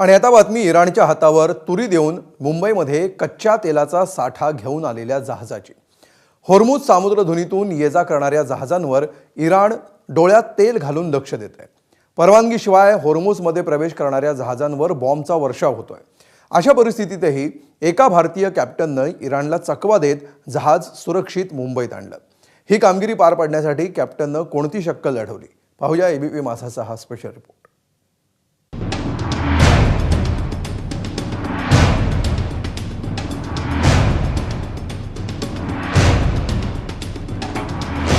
आणि आता बातमी इराणच्या हातावर तुरी देऊन मुंबईमध्ये कच्च्या तेलाचा साठा घेऊन आलेल्या जहाजाची। होर्मुझ सामुद्रधुनीतून ये-जा करणाऱ्या जहाजांवर इराण डोळ्यात तेल घालून लक्ष देत आहे। परवानगीशिवाय होर्मुझमध्ये प्रवेश करणाऱ्या जहाजांवर बॉम्बचा वर्षाव होतोय। अशा परिस्थितीतही एका भारतीय कॅप्टनने इराणला चकवा देत जहाज सुरक्षित मुंबईत आणलं। ही कामगिरी पार पाडण्यासाठी कॅप्टनने कोणती शक्कल लढवली, पाहूया एबीपी माझाचा हा स्पेशल रिपोर्ट।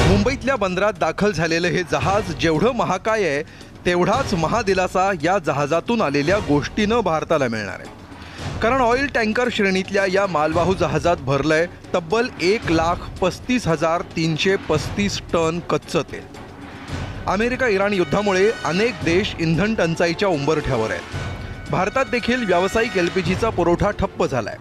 मुंबईतल्या बंदरात दाखल झालेले हे जहाज जेवढं महाकाय आहे तेवढाच महादिलासा या जहाजातून आलेल्या गोष्टीनं भारताला मिळणार आहे। कारण ऑइल टँकर श्रेणीतल्या या मालवाहू जहाजात भरलंय तब्बल 1,35,335 टन कच्चं तेल। अमेरिका इराण युद्धामुळे अनेक देश इंधन टंचाईच्या उंबरठ्यावर आहेत। भारतात देखील व्यावसायिक एलपीजीचा पुरवठा ठप्प झालाय।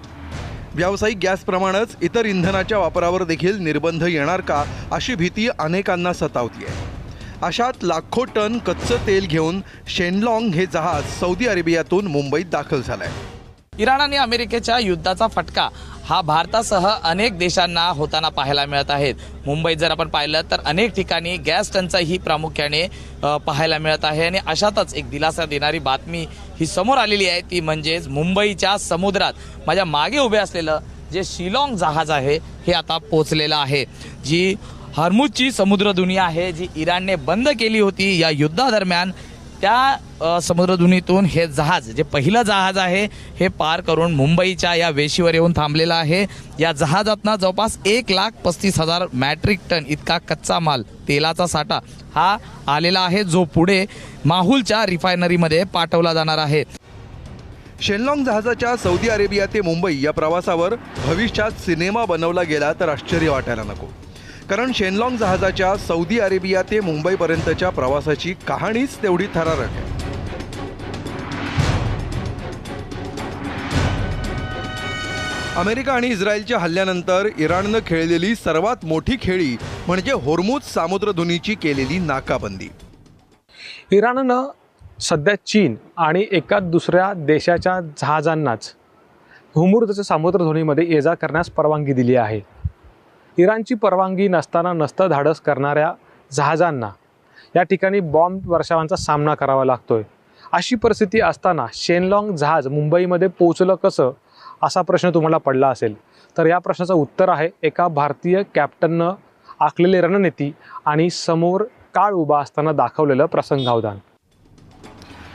व्यावसायिक गॅसप्रमाणेच इतर इंधनाच्या वापरावर देखील निर्बंध येणार का अशी भीती अनेकांना सतावतीये। अशात लाखो टन कच्चं तेल घेऊन शेनलॉंग हे जहाज सौदी अरेबियातून मुंबईत दाखल झालंय। इराण आणि अमेरिकेच्या युद्धाचा फटका हा भारतासह अनेक देशांना होताना पाहायला मिळत आहे। मुंबईत जर आपण पाहिलं तर अनेक ठिकाणी गॅस टंचाई ही प्रामुख्याने पाहायला मिळत आहे आणि अशातच एक दिलासा देणारी बातमी ही समोर आलेली आहे, ती म्हणजेच मुंबईच्या समुद्रात माझ्या मागे उभे असलेलं जे शिलाँग जहाज आहे हे आता पोहोचलेलं आहे। जी होर्मुझची समुद्रधुनी आहे जी इराणने बंद केली होती या युद्धादरम्यान, त्या समुद्रधुनीतून हे जहाज जे पहिलं जहाज आहे हे पार करून मुंबईच्या या वेशीवर येऊन थांबलेलं आहे। या जहाजातनं जवळपास 1,35,000 मॅट्रिक टन इतका कच्चा माल तेलाचा साठा हा आलेला आहे, जो पुढे माहुलच्या रिफायनरीमध्ये पाठवला जाणार आहे। शेनलॉंग जहाजाच्या सौदी अरेबिया ते मुंबई या प्रवासावर भविष्यात सिनेमा बनवला गेला तर आश्चर्य वाटायला नको। कारण शेनलॉंग जहाजाच्या सौदी अरेबिया ते मुंबईपर्यंतच्या प्रवासाची कहाणीच तेवढी थरारक आहे। अमेरिका आणि इस्रायलच्या हल्ल्यानंतर इराणनं खेळलेली सर्वात मोठी खेळी म्हणजे होर्मुझ सामुद्रधुनीची केलेली नाकाबंदी। इराणनं सध्या चीन आणि एका दुसऱ्या देशाच्या जहाजांनाच होर्मुझच्या सामुद्रधुनीमध्ये ये-जा करण्यास परवानगी दिली आहे। इराणची परवानगी नसताना नसतं धाडस करणाऱ्या जहाजांना या ठिकाणी बॉम्ब वर्षावांचा सामना करावा लागतोय। अशी परिस्थिती असताना शेनलॉंग जहाज मुंबईमध्ये पोहोचलं कसं असा प्रश्न तुम्हाला पडला असेल, तर या प्रश्नाचं उत्तर आहे एका भारतीय कॅप्टननं आखलेली रणनीती आणि समोर काळ उभा असताना दाखवलेलं प्रसंगावधान।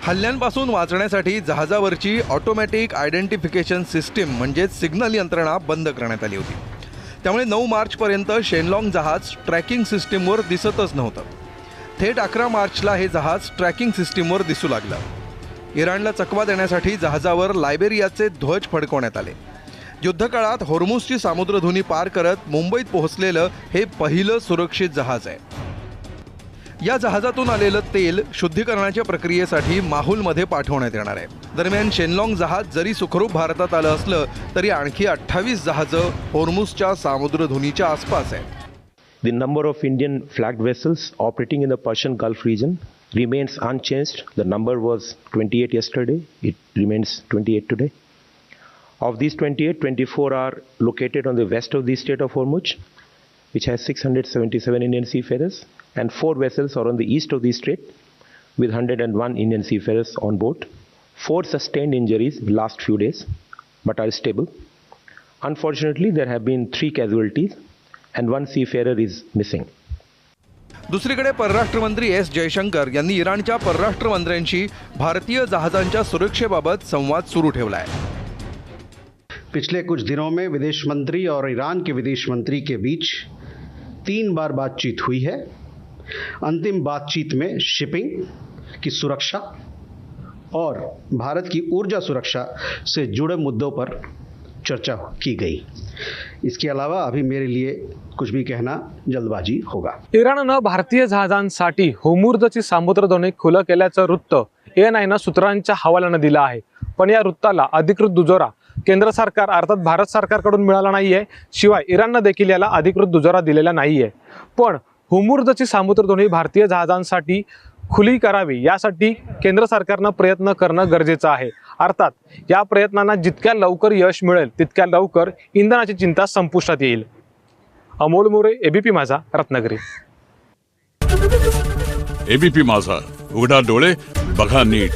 हल्ल्यांपासून वाचण्यासाठी जहाजावरची ऑटोमॅटिक आयडेंटिफिकेशन सिस्टीम म्हणजे सिग्नल यंत्रणा बंद करण्यात आली होती। त्यामुळे 9 मार्चपर्यंत शेनलॉंग जहाज ट्रॅकिंग सिस्टीमवर दिसतच नव्हतं। थेट 11 मार्चला हे जहाज ट्रॅकिंग सिस्टीमवर दिसू लागलं। इराणला चकवा देण्यासाठी जहाजावर लायबेरियाचे ध्वज फडकवण्यात आले। युद्धकाळात होर्मुझची सामुद्रधुनी पार करत मुंबईत पोहोचलेलं हे पहिलं सुरक्षित जहाज आहे। या जहाजातून आलेलं तेल शुद्धीकरणाच्या प्रक्रियेसाठी माहुलमध्ये पाठवण्यात येणार आहे। दरम्यान शेनलॉंग जहाज जरी सुखरूप भारतात आलं असलं तरी आणखी 28 जहाजं होर्मुझच्या सामुद्रधुनीच्या आसपास आहेत। The number of Indian flagged vessels operating in the Persian Gulf region remains unchanged. The number was 28 yesterday. It remains 28 today. Of these 28, 24 are located on the west of the Strait of Hormuz, which has 677 Indian seafarers, and 4 vessels are on the east of the strait with 101 Indian seafarers on board. 4 sustained injuries the last few days but are stable. Unfortunately, there have been 3 casualties and 1 seafarer is missing. दुसरीकडे परराष्ट्र मंत्री S Jaishankar यांनी इराणच्या परराष्ट्र मंत्र्यांशी भारतीय जहाजांच्या सुरक्षेबाबत संवाद सुरू ठेवला है। पिछले कुछ दिनों में विदेश मंत्री और ईरान के विदेश मंत्री के बीच 3 बार बातचीत हुई है। अंतिम बातचीत में शिपिंग की सुरक्षा और भारत की ऊर्जा सुरक्षा से जुड़े मुद्दों पर चर्चा की गई। इसके अलावा अभी मेरे लिए कुछ भी कहना जल्दबाजी होगा। इराणनं भारतीय जहाजांसाठी होर्मुझची सामुद्रधुनी खुलं केल्याचं वृत्त ANIनं सूत्रांच्या हवाल्यानं दिलं आहे, पण या वृत्ताला अधिकृत दुजोरा केंद्र सरकार अर्थात भारत सरकारकडून मिळाला नाहीये। शिवाय इराणनं देखील याला अधिकृत दुजोरा दिलेला नाहीये। पण होर्मुझची सामुद्रधुनी भारतीय जहाजांसाठी खुली करावी यासाठी केंद्र सरकारनं प्रयत्न करणं गरजेचं आहे. अर्थात या प्रयत्नांना जितक्या लवकर यश मिळेल तितक्या लवकर इंधनाची चिंता संपुष्टात येईल. अमोल मोरे, एबीपी माझा, रत्नागिरी. एबीपी माझा, उघडा डोळे बघा नीट.